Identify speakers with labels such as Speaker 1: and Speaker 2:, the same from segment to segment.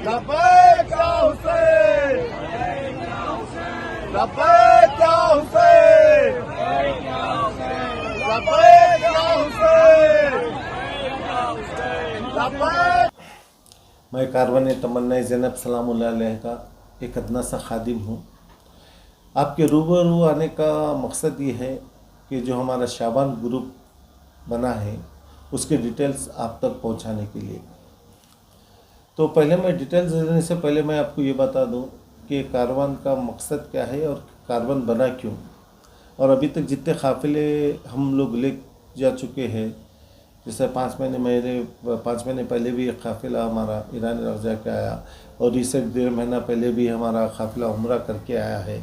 Speaker 1: لبیک یا حسین لبیک یا حسین لبیک یا حسین لبیک.
Speaker 2: میں کاروان تمنا زینب سلام اللہ علیہ کا ایک ادنا سا خادم ہوں. آپ کے روبرو آنے کا مقصد یہ ہے کہ جو ہمارا شابان گروپ بنا ہے اس کے ڈیٹیلز آپ تک پہنچانے کے لیے. تو پہلے میں ڈیٹیلز دینے سے پہلے میں آپ کو یہ بتا دوں کہ کاروان کا مقصد کیا ہے اور کاروان بنا کیوں. اور ابھی تک جتنے قافلے ہم لوگ لے جا چکے ہیں، جیسے 5 مہینے پہلے بھی ایک قافلہ ہمارا ایران عراق جا کے آیا، اور ریسنٹ 1.5 مہینہ پہلے بھی ہمارا قافلہ عمرہ کر کے آیا ہے.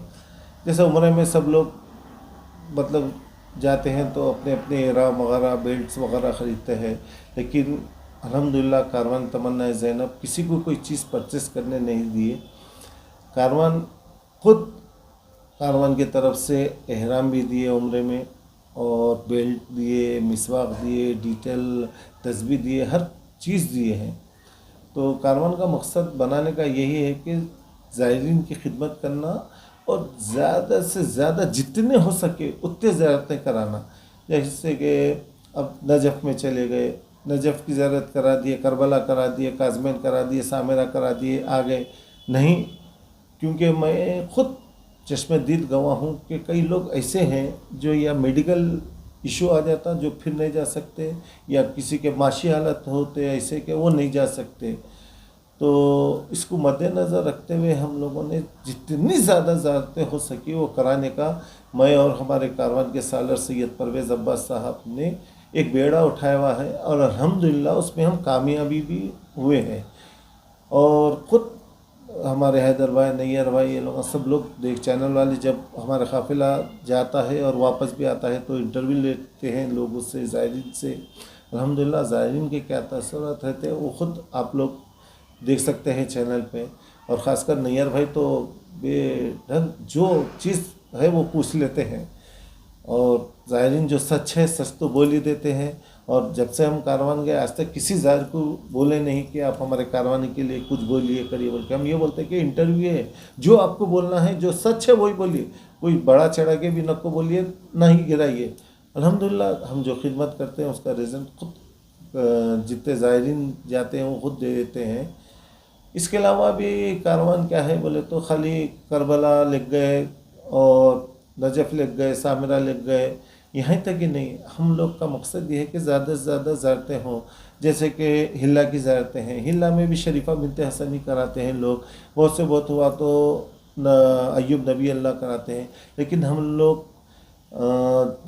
Speaker 2: جیسے عمرے میں سب لوگ مطلب جاتے ہیں تو اپنے اپنے احرام وغیرہ بیلٹس وغیرہ خریدتے ہیں، لیکن الحمدللہ کاروان تمنا زینب کسی کو کوئی چیز پرچیز کرنے نہیں دیے. کاروان خود کاروان کی طرف سے احرام بھی دیے عمرے میں، اور بیلٹ دیے، مسواک دیے، ڈیٹیل تسبیح دیے، ہر چیز دیے ہیں. تو کاروان کا مقصد بنانے کا یہی ہے کہ زائرین کی خدمت کرنا اور زیادہ سے زیادہ جتنے ہو سکے اتنے زیارتیں کرانا. جیسے کہ اب نجف میں چلے گئے، نجف کی زیارت کرا دیے، کربلا کرا دیے، کاظمین کرا دیے، سامرہ کرا دیے، آ گئے. نہیں، کیونکہ میں خود چشم دید گواہ ہوں کہ کئی لوگ ایسے ہیں جو یا میڈیکل ایشو آ جاتا جو پھر نہیں جا سکتے، یا کسی کے معاشی حالت ہوتے ایسے کہ وہ نہیں جا سکتے. تو اس کو مد نظر رکھتے ہوئے ہم لوگوں نے جتنی زیادہ زیارتیں ہو سکی وہ کرانے کا میں اور ہمارے کاروان کے سالر سید پرویز عباس صاحب نے ایک بیڑا اٹھایا ہوا ہے، اور الحمدللہ اس میں ہم کامیابی بھی ہوئے ہیں. اور خود ہمارے حیدر بھائی، نیر بھائی، یہ لوگ سب لوگ دیکھ چینل والے جب ہمارا قافلہ جاتا ہے اور واپس بھی آتا ہے تو انٹرویو لیتے ہیں لوگوں سے، زائرین سے. الحمدللہ زائرین کے کیا تاثرات رہتے ہیں وہ خود آپ لوگ دیکھ سکتے ہیں چینل پہ. اور خاص کر نیر بھائی تو بے ڈھنگ جو چیز ہے وہ پوچھ لیتے ہیں، اور زائرین جو سچ ہے سچ تو بول ہی دیتے ہیں. اور جب سے ہم کاروان گئے آج تک کسی زائر کو بولے نہیں کہ آپ ہمارے کاروان کے لیے کچھ بولیے کریے بول کے. ہم یہ بولتے ہیں کہ انٹرویو ہے، جو آپ کو بولنا ہے جو سچ ہے وہی بولیے، کوئی بڑا چڑھا کے بھی نہ کو بولیے نہ ہی گرائیے. الحمدللہ ہم جو خدمت کرتے ہیں اس کا رزلٹ خود جتنے زائرین جاتے ہیں وہ خود دے دیتے ہیں. اس کے علاوہ بھی کاروان کیا ہے بولے تو خالی کربلا لگ گئے اور نجف لگ گئے، سامرہ لگ گئے، یہیں تک ہی نہیں. ہم لوگ کا مقصد یہ ہے کہ زیادہ سے زیادہ زیارتیں ہوں. جیسے کہ ہلا کی زیارتیں ہیں، ہلا میں بھی شریفہ بنت حسنی کراتے ہیں لوگ، بہت سے بہت ہوا تو ایوب نبی اللہ کراتے ہیں. لیکن ہم لوگ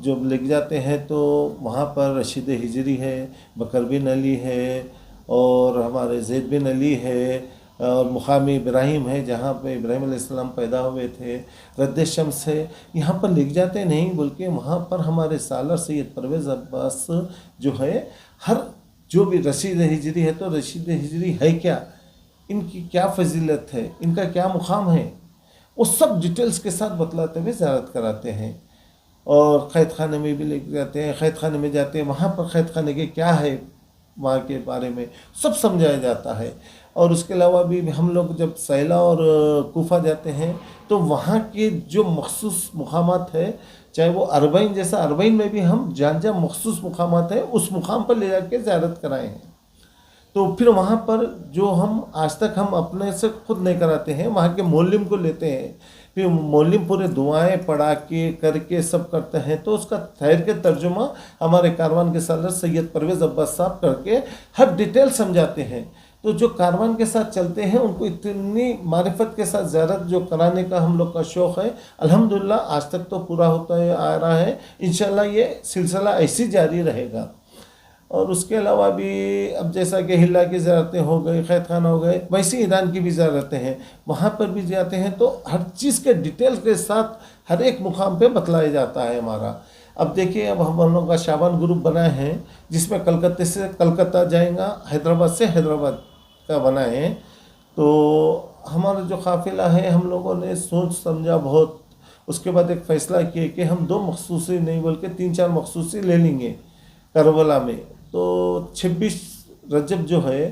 Speaker 2: جب لگ جاتے ہیں تو وہاں پر رشید ہجری ہے، بکر بن علی ہے، اور ہمارے زید بن علی ہے، اور مقام ابراہیم ہے جہاں پہ ابراہیم علیہ السلام پیدا ہوئے تھے، رد شمس ہے. یہاں پر لکھ جاتے نہیں بلکہ وہاں پر ہمارے سالر سید پرویز عباس جو ہے ہر جو بھی رشید ہجری ہے تو رشید ہجری ہے کیا، ان کی کیا فضیلت ہے، ان کا کیا مقام ہے، وہ سب ڈیٹیلز کے ساتھ بتلاتے ہوئے زیارت کراتے ہیں. اور قید خانے میں بھی لے جاتے ہیں، قید خانے میں جاتے ہیں وہاں پر قید خانے کے کیا ہے وہاں کے بارے میں سب سمجھایا جاتا ہے. اور اس کے علاوہ بھی ہم لوگ جب سیلا اور کوفہ جاتے ہیں تو وہاں کے جو مخصوص مقامات ہے، چاہے وہ اربعین جیسا، اربعین میں بھی ہم جہاں جہاں مخصوص مقامات ہیں اس مقام پر لے جا کے زیارت کرائے ہیں. تو پھر وہاں پر جو ہم آج تک ہم اپنے سے خود نہیں کراتے ہیں، وہاں کے معلم کو لیتے ہیں، پھر معلم پورے دعائیں پڑھا کے کر کے سب کرتے ہیں. تو اس کا ٹھہر کے ترجمہ ہمارے کاروان کے سالر سید پرویز عباس صاحب کر کے ہر ڈیٹیل سمجھاتے ہیں. تو جو کاروان کے ساتھ چلتے ہیں ان کو اتنی معرفت کے ساتھ زیارت جو کرانے کا ہم لوگ کا شوق ہے، الحمدللہ آج تک تو پورا ہوتا ہے آ رہا ہے. انشاءاللہ یہ سلسلہ ایسی جاری رہے گا. اور اس کے علاوہ بھی اب جیسا کہ ہلا کی زیارتیں ہو گئی، قید خانہ ہو گئے، ویسے ایران کی بھی زیارتیں ہیں، وہاں پر بھی جاتے ہیں تو ہر چیز کے ڈیٹیل کے ساتھ ہر ایک مقام پہ بتلایا جاتا ہے ہمارا. اب دیکھیے اب ہم لوگوں کا شابان گروپ بنا ہے جس میں کلکتہ سے کلکتہ جائیں گا، حیدرآباد سے حیدرآباد کا بنا ہے. تو ہمارا جو قافلہ ہے ہم لوگوں نے سوچ سمجھا بہت، اس کے بعد ایک فیصلہ کیا کہ ہم 2 مخصوصی نہیں بلکہ 3-4 مخصوصی لے لیں گے کربلا میں. تو 26 رجب جو ہے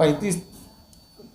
Speaker 2: 35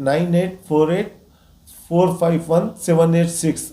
Speaker 2: 9848451786,